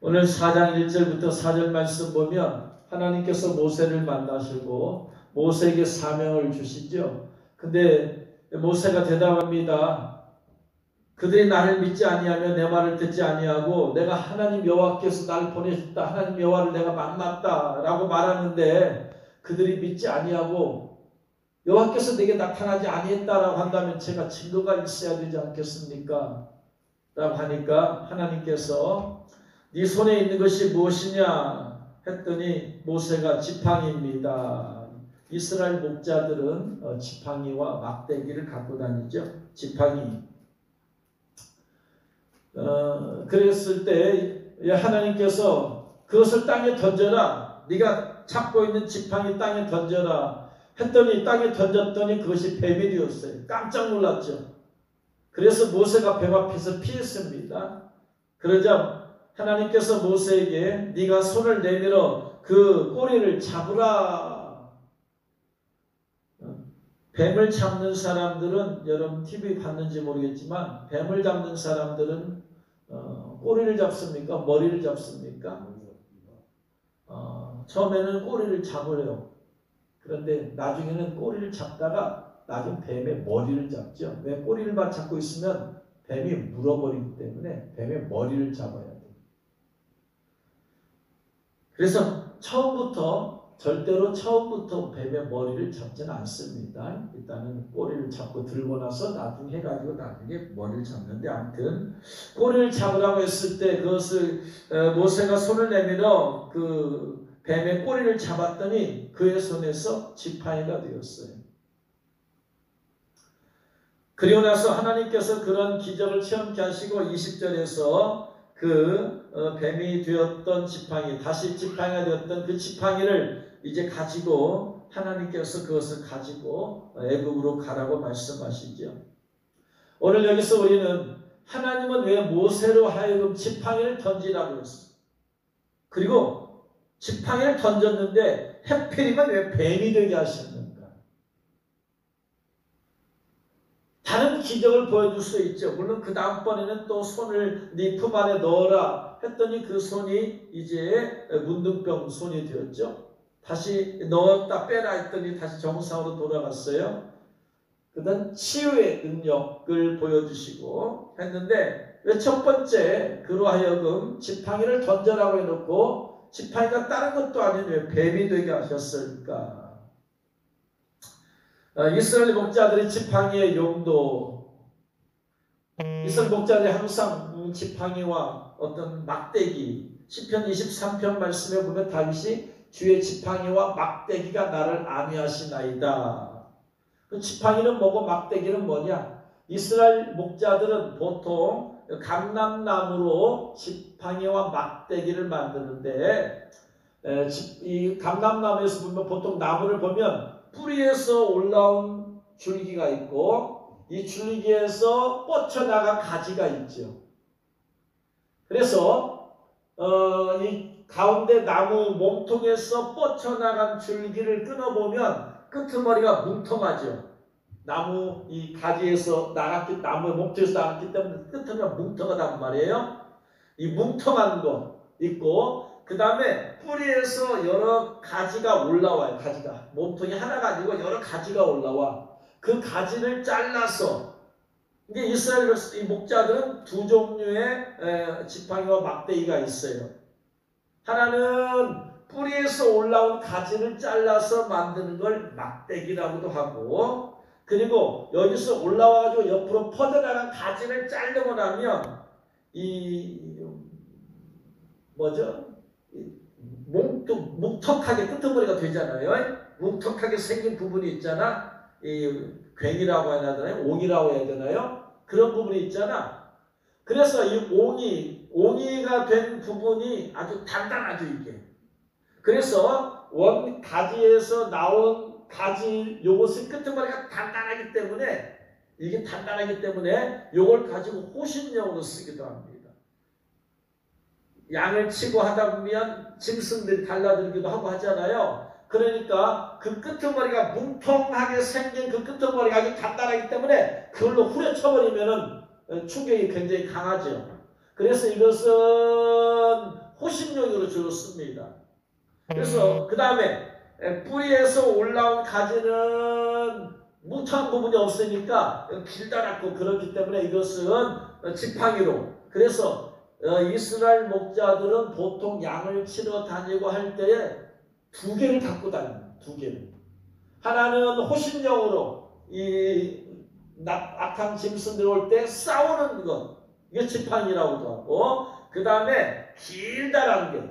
오늘 4장 1절부터 4절 말씀 보면 하나님께서 모세를 만나시고 모세에게 사명을 주시죠. 근데 모세가 대답합니다. 그들이 나를 믿지 아니하며 내 말을 듣지 아니하고 내가 하나님 여호와께서 나를 보내셨다. 하나님 여호와를 내가 만났다 라고 말하는데 그들이 믿지 아니하고 여호와께서 내게 나타나지 아니했다라고 한다면 제가 증거가 있어야 되지 않겠습니까? 라고 하니까 하나님께서 네 손에 있는 것이 무엇이냐 했더니 모세가 지팡이입니다. 이스라엘 목자들은 지팡이와 막대기를 갖고 다니죠. 지팡이. 그랬을 때 하나님께서 그것을 땅에 던져라. 네가 잡고 있는 지팡이 땅에 던져라 했더니 땅에 던졌더니 그것이 뱀이 되었어요. 깜짝 놀랐죠. 그래서 모세가 뱀 앞에서 피했습니다. 그러자 하나님께서 모세에게 네가 손을 내밀어 그 꼬리를 잡으라. 뱀을 잡는 사람들은 여러분 TV 봤는지 모르겠지만 뱀을 잡는 사람들은 꼬리를 잡습니까? 머리를 잡습니까? 처음에는 꼬리를 잡으래요. 그런데 나중에는 꼬리를 잡다가 나중에 뱀의 머리를 잡죠. 왜? 꼬리를만 잡고 있으면 뱀이 물어버리기 때문에 뱀의 머리를 잡아야 돼요. 그래서 절대로 처음부터 뱀의 머리를 잡지는 않습니다. 일단은 꼬리를 잡고 들고 나서 나중에 해가지고 나중에 머리를 잡는데 아무튼 꼬리를 잡으라고 했을 때 그것을 모세가 손을 내밀어 그 뱀의 꼬리를 잡았더니 그의 손에서 지팡이가 되었어요. 그리고 나서 하나님께서 그런 기적을 체험케 하시고 20절에서 그 뱀이 되었던 지팡이, 다시 지팡이가 되었던 그 지팡이를 이제 가지고 하나님께서 그것을 가지고 애굽으로 가라고 말씀하시죠. 오늘 여기서 우리는 하나님은 왜 모세로 하여금 지팡이를 던지라고 했어요. 그리고 지팡이를 던졌는데 해필이면 왜 뱀이 되게 하셨는가? 다른 기적을 보여줄 수 있죠. 물론 그 다음번에는 또 손을 네 품 안에 넣어라 했더니 그 손이 이제 문둥병 손이 되었죠. 다시 넣었다 빼라 했더니 다시 정상으로 돌아갔어요. 그다음 치유의 능력을 보여주시고 했는데 왜 첫 번째 그로 하여금 지팡이를 던져라고 해놓고 지팡이가 다른 것도 아닌 왜 뱀이 되게 하셨을까? 이스라엘 목자들의 지팡이의 용도, 이스라엘 목자들이 항상 지팡이와 어떤 막대기, 시편 23편 말씀에 보면 다윗이 주의 지팡이와 막대기가 나를 안위하시나이다. 그 지팡이는 뭐고 막대기는 뭐냐? 이스라엘 목자들은 보통 감람나무로 지팡이와 막대기를 만드는데 이 감람나무에서 보면 보통 나무를 보면 뿌리에서 올라온 줄기가 있고 이 줄기에서 뻗쳐나간 가지가 있죠. 그래서 이 가운데 나무 몸통에서 뻗쳐나간 줄기를 끊어보면 끄트머리가 뭉텅하죠. 나무 이 가지에서 나무의 몸통에서 나갔기 때문에 끄트머리가 뭉텅하단 말이에요. 이 뭉텅한 거 있고 그 다음에 뿌리에서 여러 가지가 올라와요. 가지가. 몸통이 하나가 아니고 여러 가지가 올라와. 그 가지를 잘라서 이게 이스라엘 이 목자들은 두 종류의 지팡이와 막대기가 있어요. 하나는 뿌리에서 올라온 가지를 잘라서 만드는 걸 막대기라고도 하고 그리고 여기서 올라와가지고 옆으로 퍼져나간 가지를 자르고 나면 뭉턱하게 끄트머리가 되잖아요. 뭉턱하게 생긴 부분이 있잖아. 이 괭이라고 해야 되나요? 옹이라고 해야 되나요? 그런 부분이 있잖아. 그래서 이 옹이가 된 부분이 아주 단단하죠, 이게. 그래서 원 가지에서 나온 가지 요것의 끄트머리가 단단하기 때문에 이게 단단하기 때문에 요걸 가지고 호신용으로 쓰기도 합니다. 양을 치고 하다 보면 짐승들이 달라들기도 하고 하잖아요. 그러니까 그 끄트머리가 뭉텅하게 생긴 그 끄트머리가 아주 단단하기 때문에 그걸로 후려쳐버리면은 충격이 굉장히 강하죠. 그래서 이것은 지켜주었습니다. 그래서 그 다음에 뿌리에서 올라온 가지는 뭉텅한 부분이 없으니까 길다랗고 그렇기 때문에 이것은 지팡이로. 그래서 이스라엘 목자들은 보통 양을 치러 다니고 할 때에 두 개를 갖고 다닙니다. 두 개를. 하나는 호신용으로 이 악한 짐승 들어올 때 싸우는 것, 이게 지팡이라고도 하고, 그 다음에 길다란 게,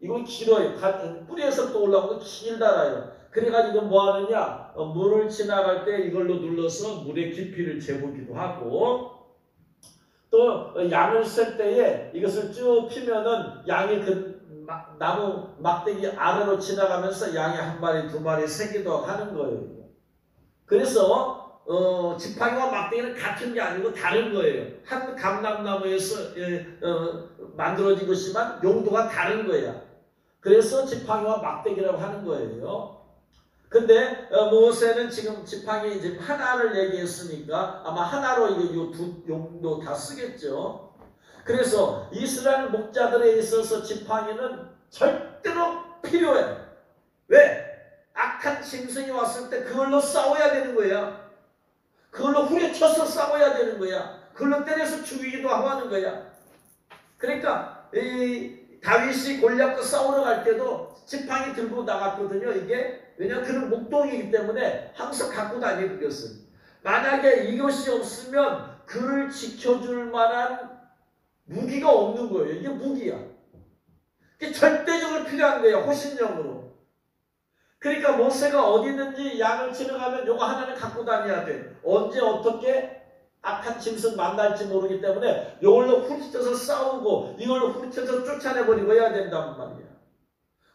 이건 길어요. 뿌리에서 또 올라온 거 길다라요. 그래가지고 뭐 하느냐, 물을 지나갈 때 이걸로 눌러서 물의 깊이를 재보기도 하고, 또 양을 셀 때에 이것을 쭉 피면은 양이 그 나무 막대기 아래로 지나가면서 양이 한 마리, 두 마리 세기도 하는 거예요. 그래서 지팡이와 막대기는 같은 게 아니고 다른 거예요. 한 감람나무에서 만들어진 것이지만 용도가 다른 거야. 그래서 지팡이와 막대기라고 하는 거예요. 근데 모세는 지금 지팡이 이제 하나를 얘기했으니까 아마 하나로 이 두 용도 다 쓰겠죠. 그래서 이스라엘 목자들에 있어서 지팡이는 절대로 필요해. 왜? 악한 짐승이 왔을 때 그걸로 싸워야 되는 거야. 그걸로 후려쳐서 싸워야 되는 거야. 그걸로 때려서 죽이기도 하고 하는 거야. 그러니까 이 다윗이 골리앗과 싸우러 갈 때도 지팡이 들고 나갔거든요. 이게 왜냐하면 그는 목동이기 때문에 항상 갖고 다니는 것을. 만약에 이것이 없으면 그를 지켜줄 만한 무기가 없는 거예요. 이게 무기야. 이게 절대적으로 필요한 거예요. 호신용으로. 그러니까 모세가 어디든지 양을 치러 가면 요거 하나는 갖고 다녀야 돼. 언제 어떻게 악한 짐승 만날지 모르기 때문에 이걸로 후리쳐서 싸우고 이걸로 후리쳐서 쫓아내버리고 해야 된단 말이야.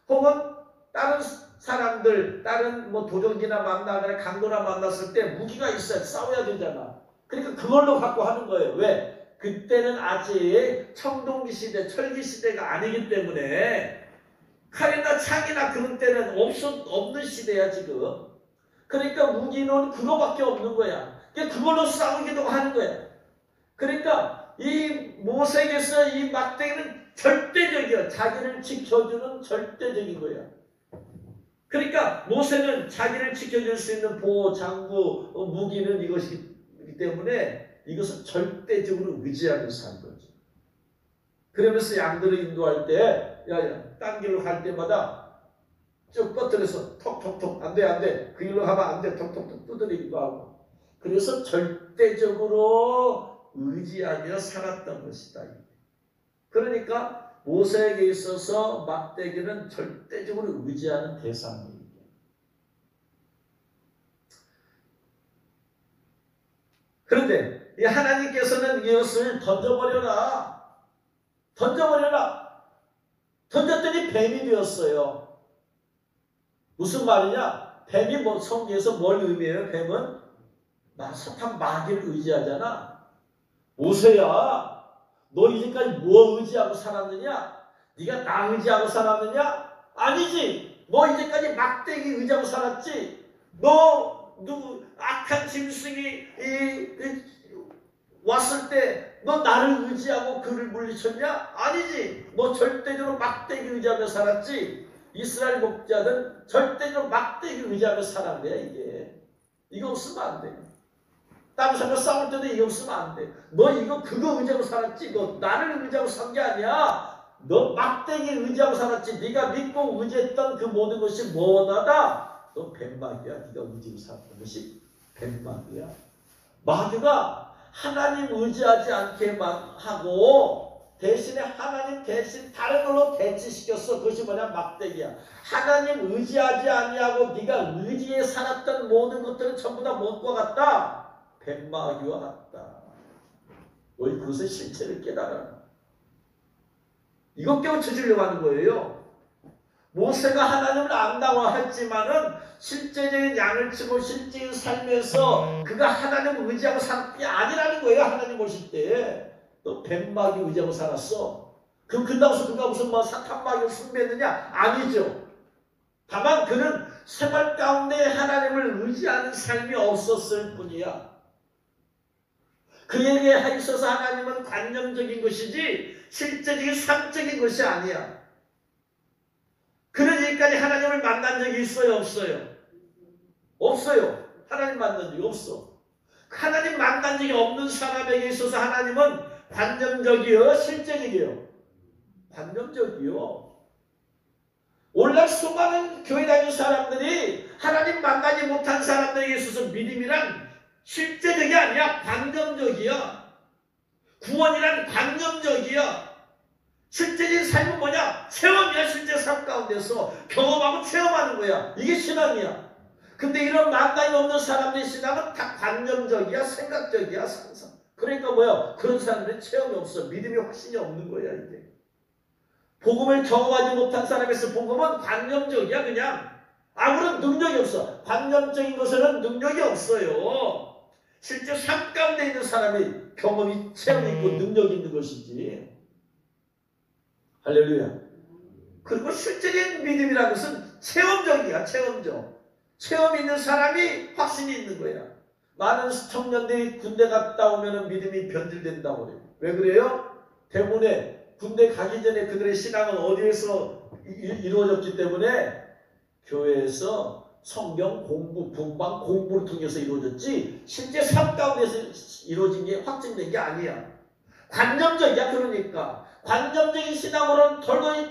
혹은 다른 사람들, 다른 뭐 도적이나 만나거나 강도나 만났을 때 무기가 있어야 싸워야 되잖아. 그러니까 그걸로 갖고 하는 거예요. 왜? 그때는 아직 청동기 시대, 철기 시대가 아니기 때문에 칼이나 창이나 그런 때는 없는 시대야 지금. 그러니까 무기는 그거밖에 없는 거야. 그걸로 싸우기도 하는 거야. 그러니까 이 모세에게서 이 막대기는 절대적이야. 자기를 지켜주는 절대적인 거야. 그러니까 모세는 자기를 지켜줄 수 있는 보호, 장구, 무기는 이것이기 때문에 이것을 절대적으로 의지하면서 산 거죠. 그러면서 양들을 인도할 때, 딴 길로 갈 때마다 쭉 뻗들여서 톡톡톡, 안 돼, 안 돼. 그 길로 가면 안 돼. 톡톡톡 두드리기도 하고. 그래서 절대적으로 의지하며 살았던 것이다. 그러니까 모세에게 있어서 막대기는 절대적으로 의지하는 대상이에요. 그런데 이 하나님께서는 이것을 던져버려라. 던져버려라. 던졌더니 뱀이 되었어요. 무슨 말이냐? 뱀이 성경에서 뭘 의미해요? 뱀은 사탄 마귀를 의지하잖아. 모세야, 너 이제까지 뭐 의지하고 살았느냐? 네가 나 의지하고 살았느냐? 아니지. 너 이제까지 막대기 의지하고 살았지. 누구 악한 짐승이 왔을 때 너 나를 의지하고 그를 물리쳤냐? 아니지. 너 절대적으로 막대기 의지하며 살았지. 이스라엘 목자는 절대적으로 막대기 의지하며 살은 거야 이게. 이거 없으면 안 돼. 다른 사람과 싸울 때도 이거 없으면 안 돼. 너 그거 의지하고 살았지. 너 나를 의지하고 산 게 아니야. 너 막대기 의지하고 살았지. 네가 믿고 의지했던 그 모든 것이 뭐하다? 너 뱀마귀야. 네가 의지하고 살았던 것이 뱀마귀야. 마귀가 하나님 의지하지 않게만 하고 대신에 하나님 대신 다른 걸로 대치시켰어. 그것이 뭐냐? 막대기야. 하나님 의지하지 아니하고 네가 의지에 살았던 모든 것들은 전부 다 무엇과 같다? 뱀마귀와 같다. 너희 그것의 실체를 깨달아라. 이것 깨우쳐주려고 하는 거예요. 모세가 하나님을 안다고 했지만은 실제적인 양을 치고 실제의 삶에서 그가 하나님을 의지하고 산 게 아니라는 거예요. 하나님 오실 때. 너 뱀마귀 의지하고 살았어. 그런다고 해서 그가 무슨 사탄마귀를 숭배했느냐? 아니죠. 다만 그는 생활 가운데 하나님을 의지하는 삶이 없었을 뿐이야. 그에게 있어서 하나님은 관념적인 것이지 실제적인 삶적인 것이 아니야. 이제까지 하나님을 만난 적이 있어요? 없어요? 없어요. 하나님 만난 적이 없어. 하나님 만난 적이 없는 사람에게 있어서 하나님은 관념적이요? 실제적이요? 관념적이요. 오늘날 수많은 교회 다니는 사람들이 하나님 만나지 못한 사람들에게 있어서 믿음이란 실제적이 아니야. 관념적이야. 구원이란 관념적이야. 실제적인 삶은 뭐냐? 체험이야. 실제 삶 가운데서 경험하고 체험하는 거야. 이게 신앙이야. 근데 이런 만남이 없는 사람들의 신앙은 다 관념적이야. 생각적이야. 상상. 그러니까 뭐야? 그런 사람들은 체험이 없어. 믿음이 확신이 없는 거야. 이게. 복음을 경험하지 못한 사람에서 복음은 관념적이야. 그냥 아무런 능력이 없어. 관념적인 것에는 능력이 없어요. 실제 삶 가운데 있는 사람이 경험이 체험이 있고 능력이 있는 것이지. 할렐루야. 그리고 실제적인 믿음이라는 것은 체험적이야. 체험적. 체험이 있는 사람이 확신이 있는 거야. 많은 청년들이 군대 갔다 오면 믿음이 변질된다고 그래요. 왜 그래요? 때문에 군대 가기 전에 그들의 신앙은 어디에서 이루어졌기 때문에 교회에서 성경 공부, 분방 공부를 통해서 이루어졌지 실제 삶 가운데서 이루어진 게 확증된 게 아니야. 관념적이야. 그러니까 관념적인 신앙으로는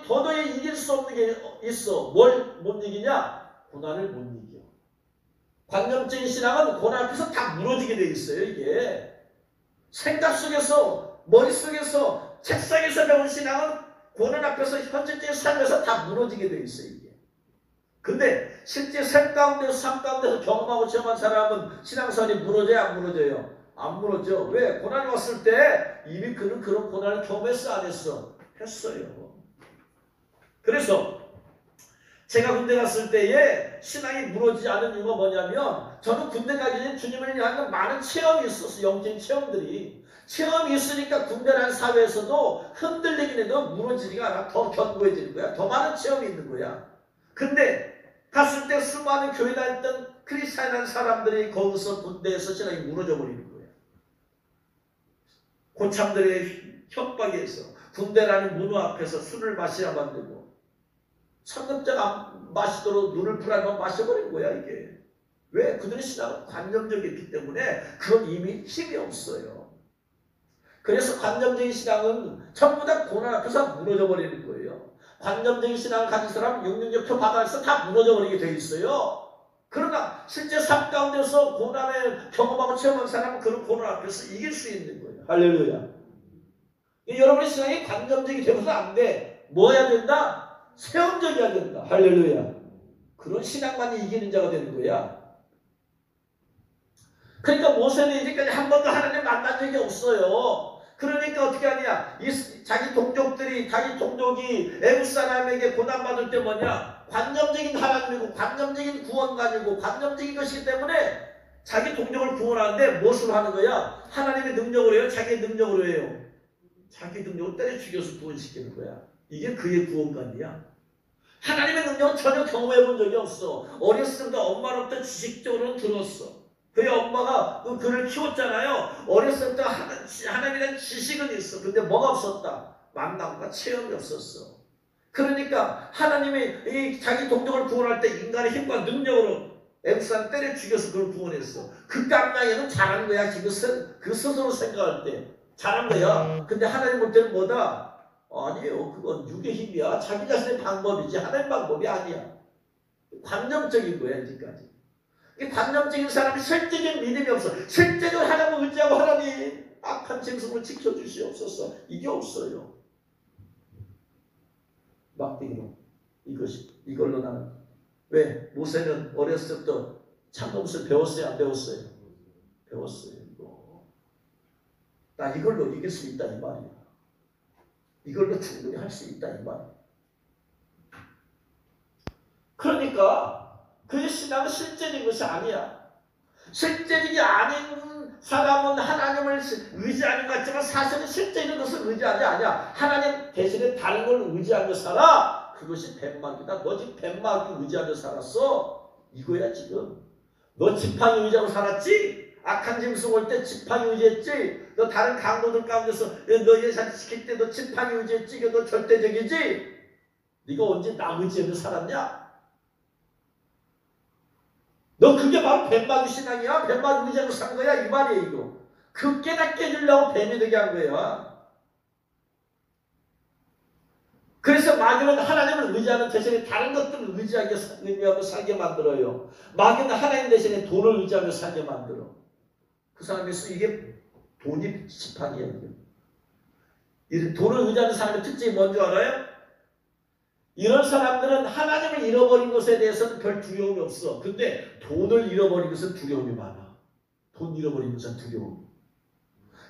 도저히 이길 수 없는 게 있어. 뭘 못 이기냐? 고난을 못 이겨. 관념적인 신앙은 고난 앞에서 다 무너지게 돼 있어요. 이게 생각 속에서 머릿속에서 책상에서 배운 신앙은 고난 앞에서 현실적인 삶에서 다 무너지게 돼 있어요. 이게. 근데 실제 삶 가운데서 경험하고 체험한 사람은 신앙생활이 무너져요? 안 무너져요? 안 무너져. 왜? 고난이 왔을 때 이미 그는 그런 고난을 경험했어? 안 했어? 했어요. 그래서 제가 군대 갔을 때에 신앙이 무너지지 않은 이유가 뭐냐면 저는 군대 가기 전에 주님을 향한 많은 체험이 있었어. 영적인 체험들이. 체험이 있으니까 군대라는 사회에서도 흔들리긴 해도 무너지지가 않아. 더 견고해지는 거야. 더 많은 체험이 있는 거야. 근데 갔을 때 수많은 교회 다녔던 크리스찬이라는 사람들이 거기서 군대에서 신앙이 무너져 버리는 거야. 고참들의 협박에서 군대라는 문호 앞에서 술을 마시라 만들고 상급자가 마시도록 눈을 불안하면 마셔버린 거야 이게. 왜? 그들의 신앙은 관념적이기 때문에 그건 이미 힘이 없어요. 그래서 관념적인 신앙은 전부 다 고난 앞에서 무너져 버리는 거예요. 관념적인 신앙을 가진 사람은 666표 바다에서 다 무너져 버리게 돼 있어요. 그러나 실제 삶 가운데서 고난을 경험하고 체험한 사람은 그런 고난 앞에서 이길 수 있는 거예요. 할렐루야. 여러분의 신앙이 관념적이 되어서는 안 돼. 뭐 해야 된다? 체험적이어야 된다. 할렐루야. 그런 신앙만이 이기는 자가 되는 거야. 그러니까 모세는 이제까지 한 번도 하나님 만난 적이 없어요. 그러니까 어떻게 하냐? 자기 동족이 애굽 사람에게 고난받을 때 뭐냐? 관념적인 하나님이고 관념적인 구원관이고 관념적인 것이기 때문에 자기 동족을 구원하는데 무엇으로 하는 거야? 하나님의 능력으로 해요? 자기의 능력으로 해요? 자기 능력을 때려 죽여서 구원시키는 거야. 이게 그의 구원관이야. 하나님의 능력은 전혀 경험해 본 적이 없어. 어렸을 때부터 엄마로부터 지식적으로는 들었어. 그의 엄마가 그를 키웠잖아요. 어렸을 때 하나님이라는 지식은 있어. 근데 뭐가 없었다? 만남과 체험이 없었어. 그러니까 하나님이 자기 동족을 구원할 때 인간의 힘과 능력으로 애굽 사람 때려 죽여서 그걸 구원했어. 그 깜냥이는 잘한 거야. 그 스스로 생각할 때 잘한 거야. 근데 하나님 볼 때는 뭐다? 아니에요. 그건 육의 힘이야. 자기 자신의 방법이지 하나님 방법이 아니야. 관념적인 거야. 아직까지. 관념적인 사람이 실제적인 믿음이 없어. 실제적으로 하나님을 의지하고 하나님 악한 짐승을 지켜주시옵소서. 이게 없어요. 막대기로 이걸로 나는. 왜? 모세는 어렸을 때부터 참nom술 배웠어요? 안 배웠어요? 배웠어요. 나 이걸로 이길 수 있다 이 말이야. 이걸로 충분히 할 수 있다 이 말이야. 그러니까 그의 신앙은 실제적인 것이 아니야. 실제적이 아닌 사람은 하나님을 의지하는 것 같지만 사실은 실제적인 것을 의지하지 않냐. 하나님 대신에 다른 걸 의지하며 살아. 그것이 뱀막이다. 너 지금 뱀막이 의지하며 살았어. 이거야 지금. 너 지팡이 의지하고 살았지? 악한 짐승 올 때 지팡이 의지했지? 너 다른 강도들 가운데서 너 예산 시킬 때 너 지팡이 의지했지? 너 절대적이지? 네가 언제 남 의지하며 살았냐? 너 그게 바로 뱀마귀 신앙이야. 뱀마귀 의지하며 산 거야. 이 말이에요. 이거. 그 깨닫게 해주려고 뱀이 되게 한 거야. 그래서 마귀는 하나님을 의지하는 대신에 다른 것들을 의지하며 살게 만들어요. 마귀는 하나님 대신에 돈을 의지하며 살게 만들어. 그 사람에서 이게 돈이 지팡이야. 이게. 돈을 의지하는 사람의 특징이 뭔지 알아요? 이런 사람들은 하나님을 잃어버린 것에 대해서는 별 두려움이 없어. 근데 돈을 잃어버린 것은 두려움이 많아. 돈 잃어버린 것은 두려움.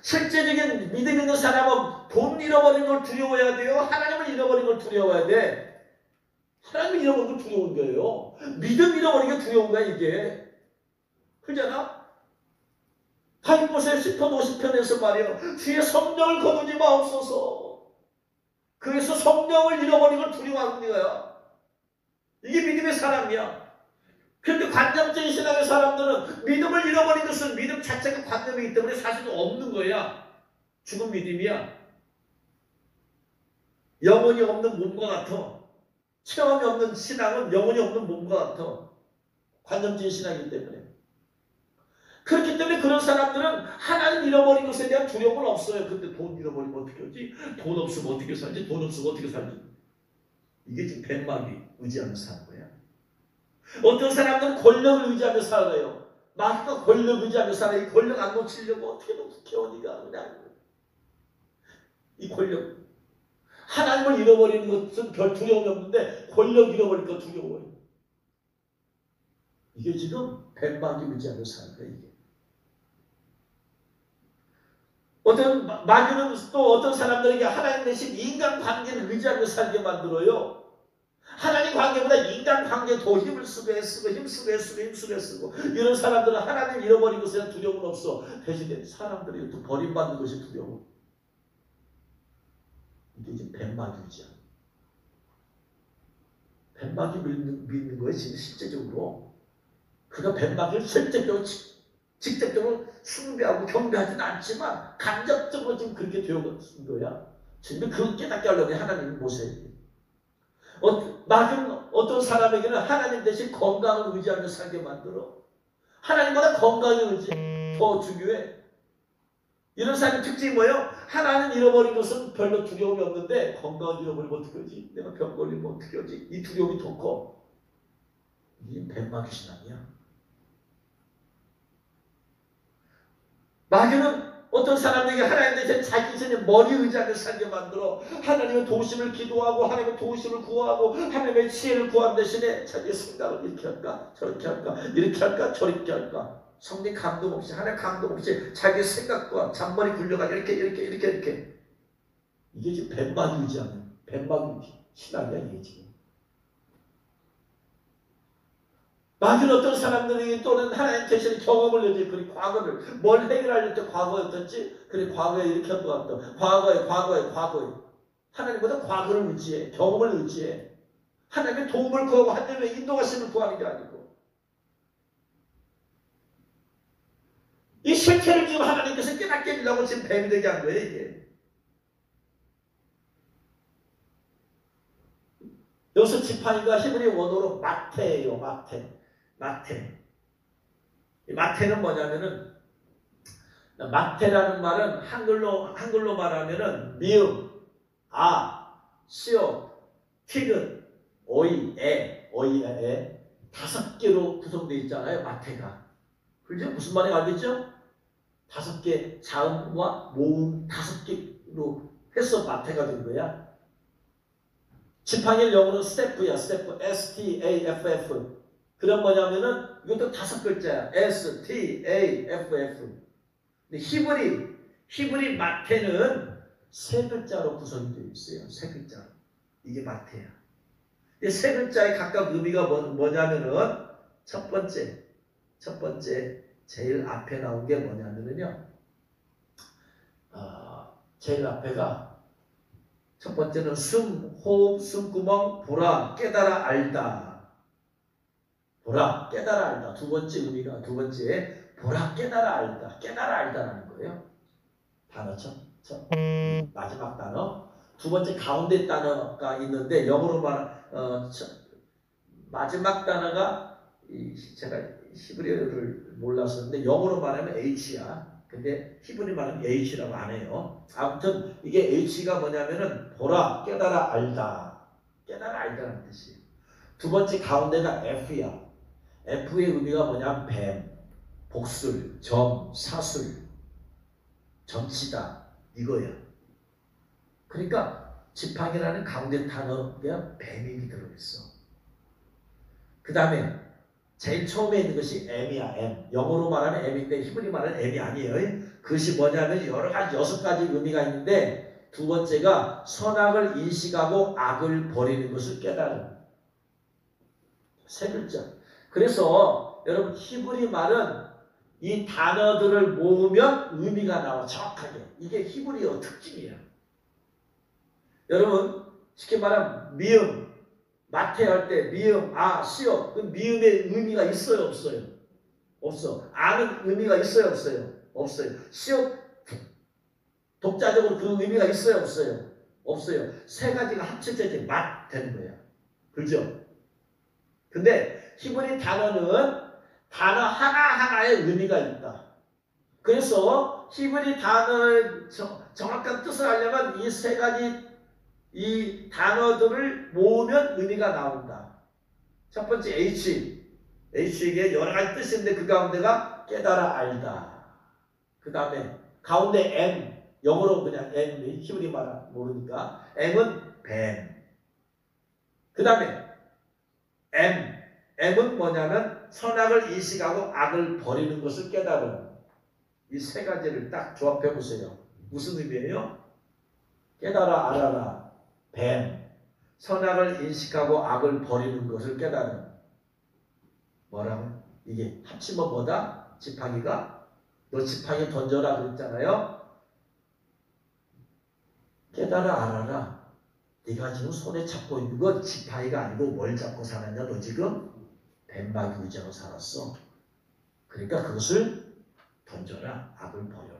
실제적인 믿음 있는 사람은 돈 잃어버린 걸 두려워해야 돼요? 하나님을 잃어버린 걸 두려워해야 돼? 하나님을 잃어버린 걸 두려운 거예요. 믿음 잃어버린 게 두려운 거야, 이게. 그러잖아? 하이포스의 10편 50편에서 말이에요. 주의 성령을 거두지 마옵소서. 그래서 성령을 잃어버린 걸 두려워하는 거야. 이게 믿음의 사람이야. 그런데 관념적인 신앙의 사람들은 믿음을 잃어버린 것은 믿음 자체가 관념이기 때문에 사실은 없는 거야. 죽은 믿음이야. 영혼이 없는 몸과 같아. 체험이 없는 신앙은 영혼이 없는 몸과 같아. 관념적인 신앙이기 때문에. 그렇기 때문에 그런 사람들은 하나님 잃어버린 것에 대한 두려움은 없어요. 근데 돈 잃어버리면 어떻게 하지? 돈 없으면 어떻게 살지? 돈 없으면 어떻게 살지? 이게 지금 뱀마귀 의지하며 사는 거야. 어떤 사람들은 권력을 의지하며 살아요. 마귀가 권력 의지하며 살아요. 이 권력 안 놓치려고 어떻게든 국회의원이가 그냥 이 권력. 하나님을 잃어버리는 것은 별 두려움이 없는데 권력 잃어버릴 거 두려워요. 이게 지금 뱀마귀 의지하며 사는 거예요. 이게. 어떤 마귀는 또 어떤 사람들에게 하나님 대신 인간관계를 의지하며 살게 만들어요. 하나님 관계보다 인간관계에 더 힘을 쓰고 힘쓰고 이런 사람들은 하나님 잃어버린 것에 대한 두려움은 없어. 대신에 사람들이 또 버림받는 것이 두려워. 이게 이제 뱀마귀죠. 뱀마귀 믿는 거예요. 지금 실제적으로. 그가 뱀마귀를 직접적으로 숭배하고 경배하지는 않지만 간접적으로 지금 그렇게 되어간 거야. 지금 그걸 깨닫게 하려고 하나님 모세에게. 마귀는 어떤 사람에게는 하나님 대신 건강을 의지하며 살게 만들어. 하나님보다 건강의 의지 더 중요해. 이런 사람의 특징이 뭐예요? 하나님 잃어버린 것은 별로 두려움이 없는데 건강을 잃어버리면 어떻게 하지? 내가 병 걸리면 어떻게 하지? 이 두려움이 더 커. 이게 뱀마귀 신앙이야. 마귀는 어떤 사람에게 하나님 대신 자기 자신의 머리 의지하며 살게 만들어. 하나님의 도우심을 기도하고 하나님의 도우심을 구하고 하나님의 지혜를 구한 대신에 자기의 생각을 이렇게 할까 저렇게 할까 이렇게 할까 저렇게 할까 성령 감동 없이 하나님 감동 없이 자기의 생각과 잔머리 굴려가지고 이렇게 이게 지금 뱀마귀 의지하는 뱀마귀 신앙이야 이게 지금. 마귀는 어떤 사람들이 또는 하나님 대신에 경험을 내지 그리 과거를 뭘 해결하려고 때 과거였던지 그래 과거에 이렇게 한 것 같다. 과거에 하나님보다 과거를 의지해. 경험을 의지해. 하나님의 도움을 구하고 하나님의 인도하심을 구하는 게 아니고 이 실체를 지금 하나님께서 깨닫게 해주려고 지금 뱀이 되게 한 거예요 이게. 여기서 지팡이가 히브리 원어로 마테예요. 마테. 마테는 뭐냐면은 마테라는 말은 한글로 말하면은 미음, 시옷, 티귿, 어이에 5개로 구성되어 있잖아요. 마테가. 그죠? 무슨 말인지 알겠죠? 5개 자음과 모음 5개로 해서 마테가 된 거야. 지팡이의 영어는 스태프야. 스태프. S-T-A-F-F. 그럼 뭐냐면은 이것도 5글자야. S-T-A-F-F. 근데 히브리 마테는 3글자로 구성이 되어 있어요. 3글자로. 이게 마테야. 이 3글자의 각각 의미가 뭐냐면은 첫 번째 제일 앞에 나온 게 뭐냐면은요. 제일 앞에가 첫 번째는 호흡, 숨구멍, 보라, 깨달아, 알다. 보라, 깨달아, 알다. 두 번째 보라, 깨달아, 알다. 깨달아, 알다라는 거예요. 단어 마지막 단어. 두 번째 가운데 단어가 있는데 영어로 마지막 단어가 제가 히브리어를 몰랐었는데 영어로 말하면 H야. 근데 히브리 말하면 H라고 안 해요. 아무튼 이게 H가 뭐냐면은 보라, 깨달아, 알다. 깨달아, 알다는 뜻이에요. 두 번째 가운데가 F야. F의 의미가 뭐냐면 뱀, 복술, 점, 사술, 점치다 이거야. 그러니까 지팡이라는 가운데 단어가 뱀이 들어있어. 그 다음에 제일 처음에 있는 것이 M이야. M. 영어로 말하면 M인데 히브리 말하면 M이 아니에요. 그것이 뭐냐면 여러 가지 6가지 의미가 있는데 두 번째가 선악을 인식하고 악을 버리는 것을 깨달음. 3글자. 그래서 여러분 히브리 말은 이 단어들을 모으면 의미가 나와 정확하게. 이게 히브리어 특징이야. 여러분 쉽게 말하면 미음, 마태 할 때 미음, 아, 시옷. 그 미음의 의미가 있어요 없어요? 없어. 아는 의미가 있어요 없어요? 없어요. 시옷 독자적으로 그 의미가 있어요 없어요? 없어요. 3가지가 합쳐져 이제 맛 되는 거야. 그죠? 근데 히브리 단어는 단어 하나하나의 의미가 있다. 그래서 히브리 단어의 정확한 뜻을 알려면 이 3가지 이 단어들을 모으면 의미가 나온다. 첫 번째 H. H에게 여러 가지 뜻이 있는데 그 가운데가 깨달아 알다. 그 다음에 가운데 M. 영어로 그냥 M. 히브리 말 모르니까 M은 뱀. 그 다음에 M. M은 뭐냐면 선악을 인식하고 악을 버리는 것을 깨달은. 이 3가지를 딱 조합해 보세요. 무슨 의미예요? 깨달아 알아라. 뱀. 선악을 인식하고 악을 버리는 것을 깨달은. 뭐라고? 이게 합치면 뭐다? 지팡이가? 너 지팡이 던져라 그랬잖아요. 깨달아 알아라. 네가 지금 손에 잡고 있는 건 지팡이가 아니고 뭘 잡고 살았냐? 너 지금 뱀마귀 의자로 살았어. 그러니까 그것을 던져라. 악을 버려라.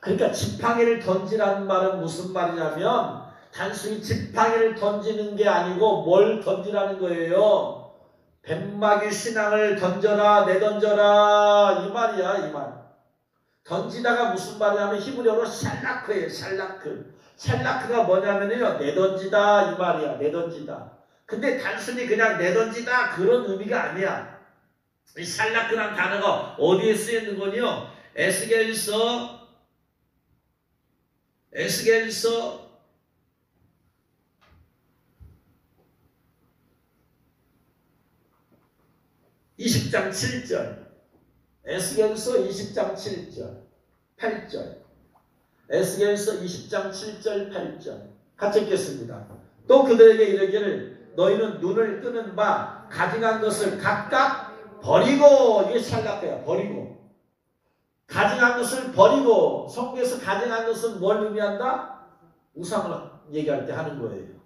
그러니까 지팡이를 던지라는 말은 무슨 말이냐면 단순히 지팡이를 던지는 게 아니고 뭘 던지라는 거예요. 뱀마귀 신앙을 던져라. 내던져라. 이 말이야. 이 말. 던지다가 무슨 말이냐면 히브리어로 샬라크예요. 샬라크. 샬라크가 뭐냐면요. 내던지다 이 말이야. 내던지다. 근데 단순히 그냥 내던지다 그런 의미가 아니야. 이 샬라크란 단어가 어디에 쓰이는 거냐? 에스겔서 20장 7절. 에스겔서 20장 7절, 8절. 에스겔서 20장 7절, 8절. 같이 읽겠습니다. 또 그들에게 이르기를 너희는 눈을 뜨는 바 가증한 것을 각각 버리고. 이게 샬라크야. 버리고. 가증한 것을 버리고. 성경에서 가증한 것은 뭘 의미한다? 우상을 얘기할 때 하는 거예요.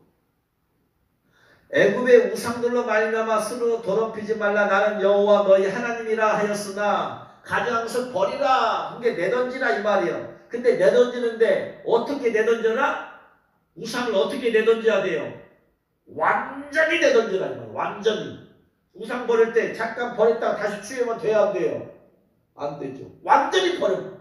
애굽의 우상들로 말미암아 스스로 더럽히지 말라. 나는 여호와 너희 하나님이라 하였으나 가증한 것을 버리라. 그게 내던지라 이 말이에요. 근데 내던지는데 어떻게 내던져라? 우상을 어떻게 내던져야 돼요? 완전히 내던지라 이 말이에요. 완전히. 우상 버릴 때 잠깐 버렸다가 다시 취하면 돼야 안 돼요? 안 되죠. 완전히 버려.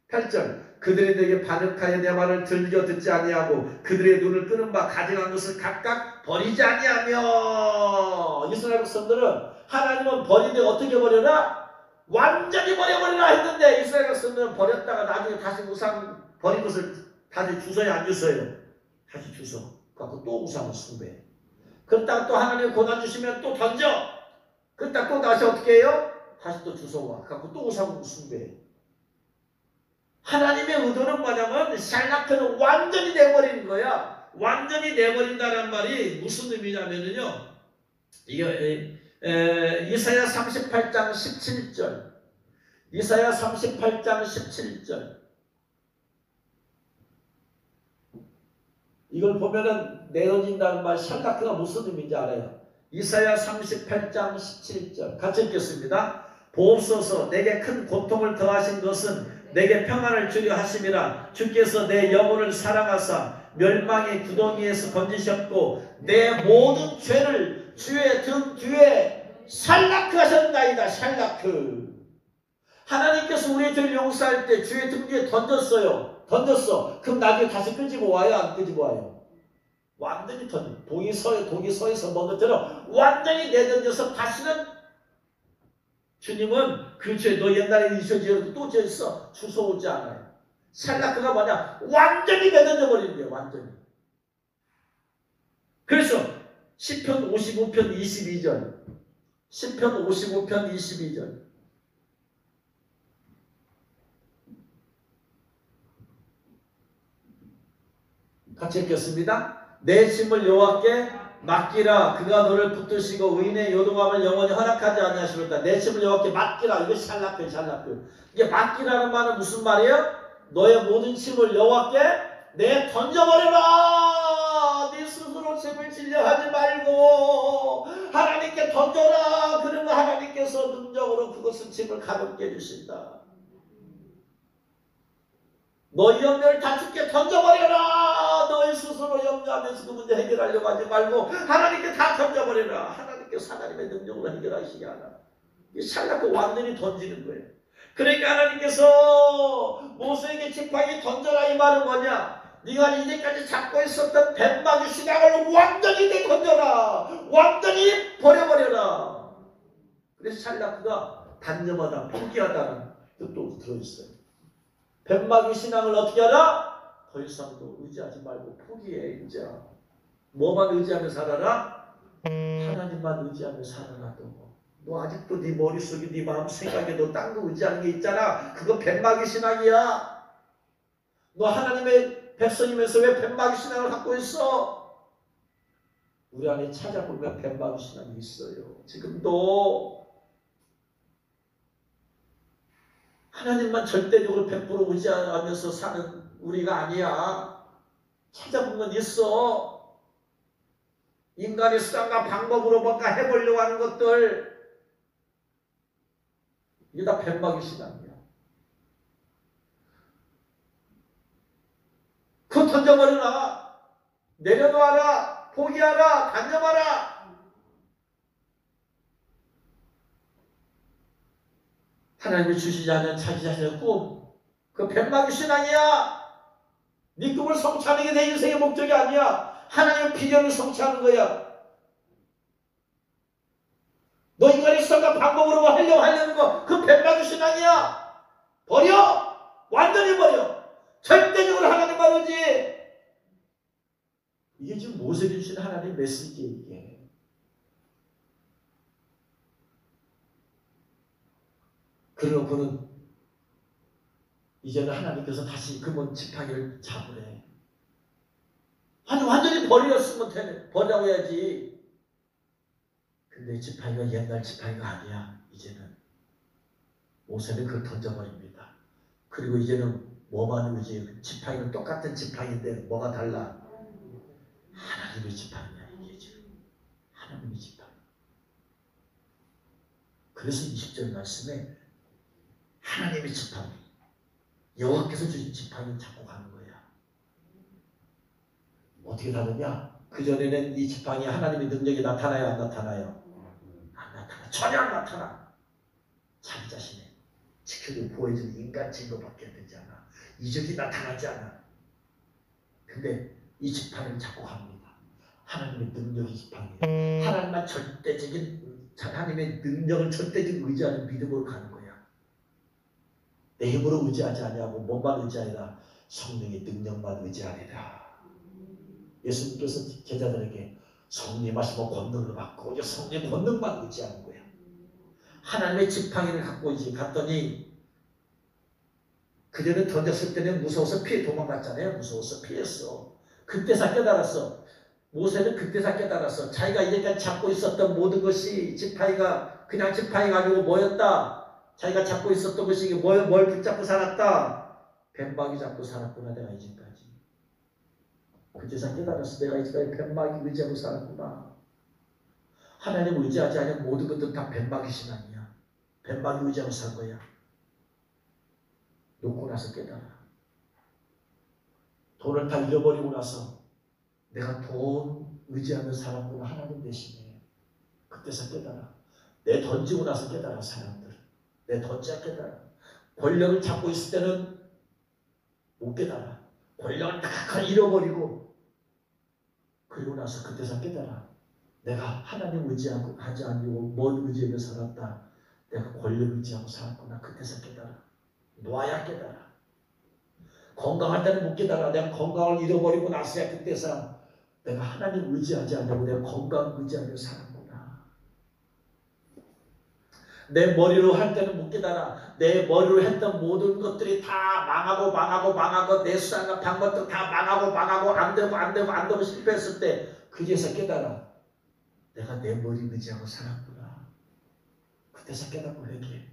8절. 그들이 내게 반역하여 내 말을 들려 듣지 아니하고 그들의 눈을 끄는 바 가증한 것을 각각 버리지 아니하며. 이스라엘 백성들은 하나님은 버리는데 어떻게 버려라? 완전히 버려버리라 했는데 이스라엘 백성들은 버렸다가 나중에 다시 우상 버린 것을 다시 주워야 안 주워요? 다시 주워. 그래서 또 우상을 숭배해. 그러다가 또 하나님 고난 주시면 또 던져. 그러다가 또 다시 어떻게 해요? 다시 또 주워와. 그래서 또 우상을 숭배해. 하나님의 의도는 뭐냐면 샬라크는 완전히 내버리는 거야. 완전히 내버린다는 말이 무슨 의미냐면요. 이게 이사야 38장 17절. 이사야 38장 17절. 이걸 보면은 내던진다는 말 샬라크가 무슨 의미인지 알아요. 이사야 38장 17절. 같이 읽겠습니다. 보옵소서 내게 큰 고통을 더하신 것은 내게 평안을 주려 하심이라. 주께서 내 영혼을 사랑하사 멸망의 구덩이에서 건지셨고 내 모든 죄를 주의 등 뒤에 살라크 하셨나이다. 살라크. 하나님께서 우리의 죄를 용서할 때 주의 등 뒤에 던졌어. 그럼 나중에 다시 끄집어 와요? 안 끄집어 와요? 완전히 던져. 독이 서에서 먹은 것처럼 완전히 내던져서 다시는 주님은 그 죄, 너 옛날에 잊어지어도 또 죄했어. 주워오지 않아요. 살라크가 뭐냐? 완전히 내던져 버리는 거예요. 완전히. 그래서 시편 55편 22절. 시편 55편 22절. 같이 읽겠습니다. 내 짐을 여호와께 맡기라. 그가 너를 붙드시고 의인의 요동함을 영원히 허락하지 아니하시리로다. 내 짐을 여호와께 맡기라. 이거 샬라크. 이게 맡기라는 말은 무슨 말이에요? 너의 모든 짐을 여호와께 내 던져버려라. 네 스스로 짐을 지려 하지 말고 하나님께 던져라. 그러면 하나님께서 능력으로 그것을 짐을 가볍게 해주신다. 너희 염려를 다 주께 던져버려라. 너희 스스로 염려하면서 그 문제 해결하려고 하지 말고 하나님께 다 던져버려라. 하나님께서 하나님의 능력으로 해결하시기 하나. 이 샬라크 완전히 던지는 거예요. 그러니까 하나님께서 모세에게 지팡이 던져라 이 말은 뭐냐? 네가 이제까지 잡고 있었던 뱀마귀 신앙을 완전히 던져라. 완전히 버려버려라. 그래서 샬라크가 단념하다 포기하다는 뜻도 들어있어요. 뱀마귀 신앙을 어떻게 하라? 더 이상 또 의지하지 말고 포기해. 이제 뭐만 의지하며 살아라? 하나님만 의지하며 살아라. 너 아직도 네 머릿속에 네 마음 생각에 너 딴 거 의지하는 게 있잖아. 그거 뱀마귀 신앙이야. 너 하나님의 백성이면서 왜 뱀마귀 신앙을 갖고 있어? 우리 안에 찾아보면 뱀마귀 신앙이 있어요. 지금도 하나님만 절대적으로 100% 의지하면서 사는 우리가 아니야. 찾아보면 있어. 인간의 수단과 방법으로 뭔가 해보려고 하는 것들, 이게 다 뱀마귀 신앙이야. 그거 던져버려라. 내려놓아라. 포기하라. 단념하라. 하나님이 주시지 않은 자기 자신의 꿈, 그 뱀마귀 신앙이야. 네 꿈을 성취하는 게 내 인생의 목적이 아니야. 하나님의 비전을 성취하는 거야. 너 인간의 수단과 방법으로 하려는 거, 그 뱀마귀 신앙이야. 버려. 완전히 버려. 절대적으로 하나님만 의지. 이게 지금 모세에게 주신 하나님의 메시지예요. 이게. 그러고는 이제는 하나님께서 다시 금은 지팡이를 잡으래. 아니 완전히 버리었으면 되네. 버리라고 해야지. 근데 지팡이가 옛날 지팡이가 아니야. 이제는 모세는 그걸 던져버립니다. 그리고 이제는 뭐만 의지? 지팡이는 똑같은 지팡이인데 뭐가 달라? 하나님의 지팡이야. 이게 지금 하나님의 지팡이. 그래서 20절 말씀에 하나님의 지팡이, 여호와께서 주신 지팡이를 잡고 가는 거야. 어떻게 다르냐? 그전에는 이 지팡이에 하나님의 능력이 나타나요? 안 나타나요? 안 나타나. 전혀 안 나타나. 자기 자신의 지켜주고 보호해주는 인간 증거밖에 되지 않아. 이적이 나타나지 않아. 근데 이 지팡이를 잡고 갑니다. 하나님의 능력이 지팡이에요. 하나님만 절대적인, 하나님의 능력을 절대적으로 의지하는 믿음으로 가는 거야. 내 힘으로 의지하지 아니하고 몸만 의지하리라. 성령의 능력만 의지하리라. 예수님께서 제자들에게 성령 마시고 권능을 받고 이제 성령의 권능만 의지하는 거야. 하나님의 지팡이를 갖고 이제 갔더니 그들은 던졌을 때는 무서워서 도망갔잖아요. 무서워서 피했어. 그때서 깨달았어. 모세는 그때서 깨달았어. 자기가 이제까지 잡고 있었던 모든 것이 지팡이가 그냥 지팡이가 아니고 뭐였다? 자기가 잡고 있었던 것이 뭘 붙잡고 살았다? 뱀마귀 잡고 살았구나. 내가 이제까지. 그때서 깨달았어. 내가 이제까지 뱀마귀 의지하고 살았구나. 하나님 의지하지 않으면 모든 것들 다 뱀마귀 신앙이야. 뱀마귀 의지하고 산 거야. 놓고 나서 깨달아. 돈을 다 잃어버리고 나서 내가 돈 의지하며 살았구나. 하나님 대신에. 그때서 깨달아. 내 던지고 나서 깨달아. 사람들. 내 던져야 깨달아. 권력을 잡고 있을 때는 못 깨달아. 권력을 다 잃어버리고 그리고 나서 그때서 깨달아. 내가 하나님 의지하고 하지 아니고 뭘 의지하며 살았다. 내가 권력 의지하고 살았구나. 그때서 깨달아. 놓아야 깨달아. 건강할 때는 못 깨달아. 내가 건강을 잃어버리고 나서야 그때서 내가 하나님 의지하지 않고 내가 건강 의지하며 살았구나. 내 머리로 할 때는 못 깨달아. 내 머리로 했던 모든 것들이 다 망하고 내 수단과 방법도 다 망하고 안 되고 실패했을 때 그제서 깨달아. 내가 내 머리 의지하고 살았구나. 그때서 깨닫고 회개해.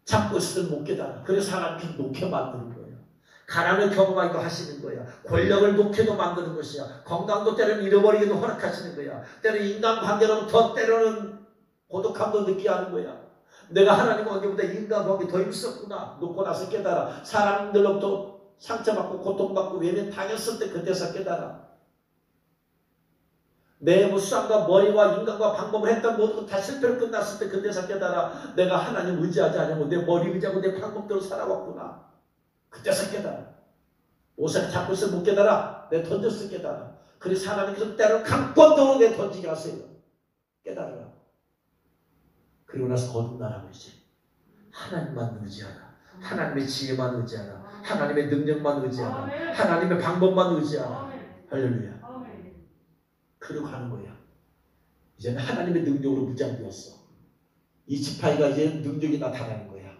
잡고 있을 때 못 깨달아. 그래서 하나님께 놓게 만드는 거예요. 가난을 경험하기도 하시는 거야. 권력을 놓게도 만드는 것이야. 건강도 때로는 잃어버리기도 허락하시는 거야. 때로는 인간관계로부터 때로는 고독함도 느끼게 하는 거야. 내가 하나님 관계보다 인간관계 더 힘썼구나. 놓고 나서 깨달아. 사람들로부터 상처받고 고통받고 외면 당했을 때 그때서 깨달아. 내 무쌍과 머리와 인간과 방법을 했던 모든 것 다 실패로 끝났을 때 그때서 깨달아. 내가 하나님 의지하지 않고 내 머리 의지하고 내 방법대로 살아왔구나. 그때서 깨달아. 모세가 잡고 있으면 못 깨달아. 내 던졌을 때 깨달아. 그래서 하나님께서 때로 강권적으로 내 던지게 하세요. 깨달으라. 그리고 나서 거듭나라고 이제. 하나님만 의지하라. 하나님의 지혜만 의지하라. 하나님의 능력만 의지하라. 하나님의 방법만 의지하라. 할렐루야. 그리고 가는 거야. 이제는 하나님의 능력으로 무장되었어. 이 지팡이가 이제 능력이 나타나는 거야.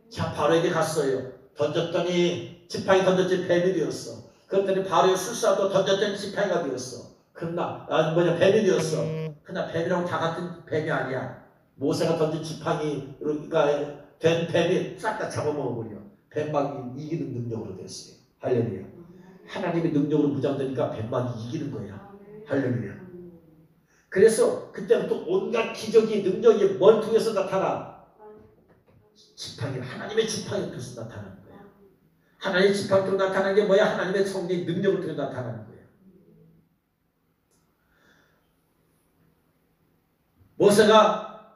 자, 바로에게 갔어요. 던졌더니 지팡이 던졌더니 뱀이 되었어. 그랬더니 바로의 술사도 던졌더니 지팡이가 되었어. 그러나 뱀이 되었어. 그러나 뱀이랑 다 같은 뱀이 아니야. 모세가 던진 지팡이가 된 뱀이 싹 다 잡아먹어버려. 뱀막이 이기는 능력으로 됐어요. 할렐루야. 하나님의 능력으로 무장되니까 뱀막이 이기는 거야. 할렐루야. 그래서 그때부터 온갖 기적이 능력이 뭘 통해서 나타나? 지팡이, 하나님의 지팡이 통해서 나타나는 거야. 하나님의 지팡이 통해서 나타나는 게 뭐야? 하나님의 성령의 능력을 통해서 나타나는 거야.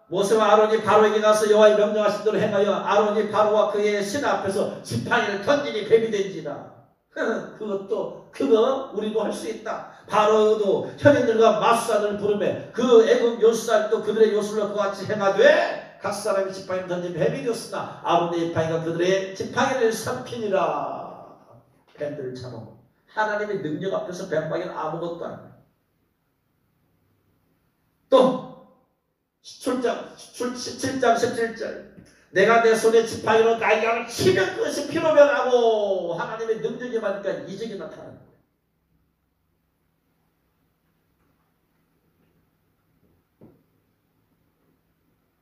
모세와 아론이 바로에게 가서 여호와의 명령하신 대로 행하여 아론이 바로와 그의 신 앞에서 지팡이를 던지니 뱀이 된지라. 그거 우리도 할 수 있다. 바로도 현인들과 맞사를 부르매 그 애굽 요술사도 그들의 요술로 그와 같이 행하되 각 사람이 지팡이를 던진 뱀이 되었으나 아론의 지팡이가 그들의 지팡이를 삼키니라. 뱀들을 잡아먹어. 하나님의 능력 앞에서 뱀방이는 아무것도 아니야. 또 17장 17절 내가 내 손에 지팡이로 나의 양을 치면 그것이 피로 변하고 하나님의 능력이 많으니까 이적이 나타나는 거예요.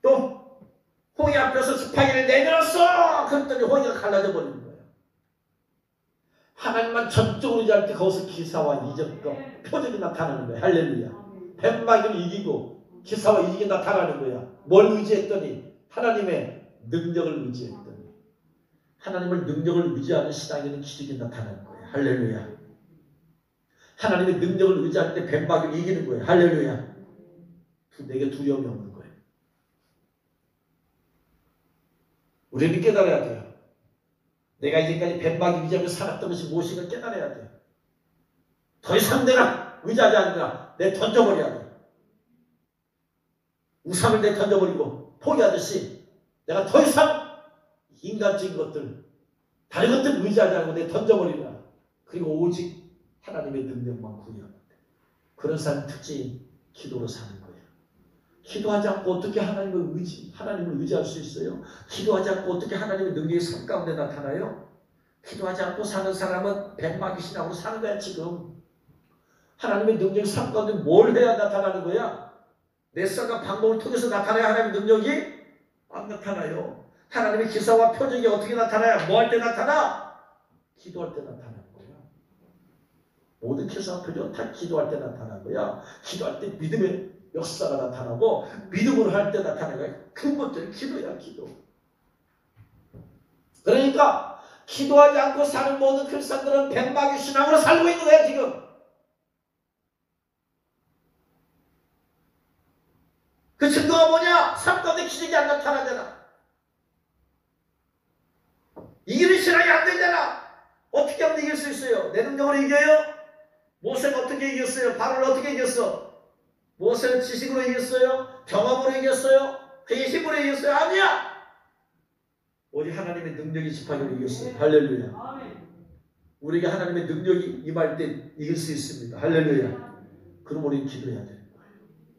또 홍해 앞에서 지팡이를 내밀었어. 그랬더니 홍해가 갈라져 버리는 거예요. 하나님만 전적으로 의지할 때 거기서 기사와 이적과 표적이 나타나는 거예요. 할렐루야. 뱀막이를 이기고 기사와 이적이 나타나는 거야. 뭘 의지했더니 하나님의 능력을 의지했더니 하나님을 능력을 의지하는 신앙에는 기적이 나타나는 거예요. 할렐루야. 하나님의 능력을 의지할 때 뱀막이를 이기는 거예요. 할렐루야. 내게 두려움이 없는 거예요. 우리는 깨달아야 돼요. 내가 이제까지 뱀막이 의지하며 살았던 것이 무엇인가 깨달아야 돼요. 더 이상 내가 의지하지 않으라. 내 던져버려야 돼. 우상을 내 던져버리고 포기하듯이 내가 더 이상 인간적인 것들 다른 것들 의지하지 않고 내 던져버리라. 그리고 오직 하나님의 능력만 구해야 돼. 그런 사람 특징이 기도로 사는 거예요. 기도하지 않고 어떻게 하나님을 의지할 수 있어요? 기도하지 않고 어떻게 하나님의 능력이 삶 가운데 나타나요? 기도하지 않고 사는 사람은 뱀막이 신앙으로 사는 거야 지금. 하나님의 능력이 삶 가운데 뭘 해야 나타나는 거야? 내 삶과 방법을 통해서 나타나야 하나님의 능력이 안 나타나요. 하나님의 기사와 표적이 어떻게 나타나요? 뭐 할 때 나타나? 기도할 때 나타나는 거야. 모든 기사와 표적은 다 기도할 때 나타나는 거야. 기도할 때 믿음의 역사가 나타나고 믿음으로 할 때 나타나는 거야. 근본적인 기도야, 기도. 그러니까 기도하지 않고 사는 모든 크리스천들은 뱀막이 신앙으로 살고 있는 거예요 지금. 그 증거가 뭐냐? 삶 가운데 기적이 안 나타나잖아. 이기는 신앙이 안 되잖아. 어떻게 하면 이길 수 있어요? 내 능력으로 이겨요? 모세가 어떻게 이겼어요? 바로를 어떻게 이겼어? 모세는 지식으로 이겼어요? 경험으로 이겼어요? 그의 힘으로 이겼어요? 아니야! 오직 하나님의 능력이 집하기로 이겼어요. 할렐루야. 우리에게 하나님의 능력이 임할 때 이길 수 있습니다. 할렐루야. 그럼 우리는 기도해야 되는 거예요.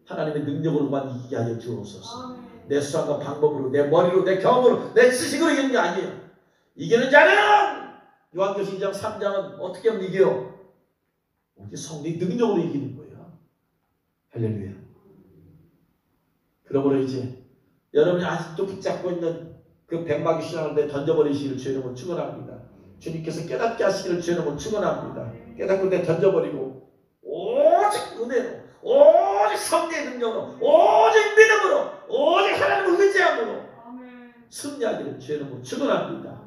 하나님의 능력으로만 이기게 하여 주옵소서. 내 수단과 방법으로, 내 머리로, 내 경험으로, 내 지식으로 이기는 게 아니에요. 이기는 자는 요한계시록 2장 3장은 어떻게 하면 이겨요? 우리 성령의 능력으로 이기는 거예요. 할렐루야. 그러므로 이제 여러분이 아직도 붙잡고 있는 그 뱀막이 신앙을 내 던져버리시기를 주의 이름으로 축원합니다. 주님께서 깨닫게 하시기를 주의 이름으로 축원합니다. 깨닫고 내 던져버리고 오직 은혜로, 오직 성령의 능력으로, 오직 믿음으로, 오직 하나님을 의지함으로 승리하기를 주의 이름으로 축원합니다.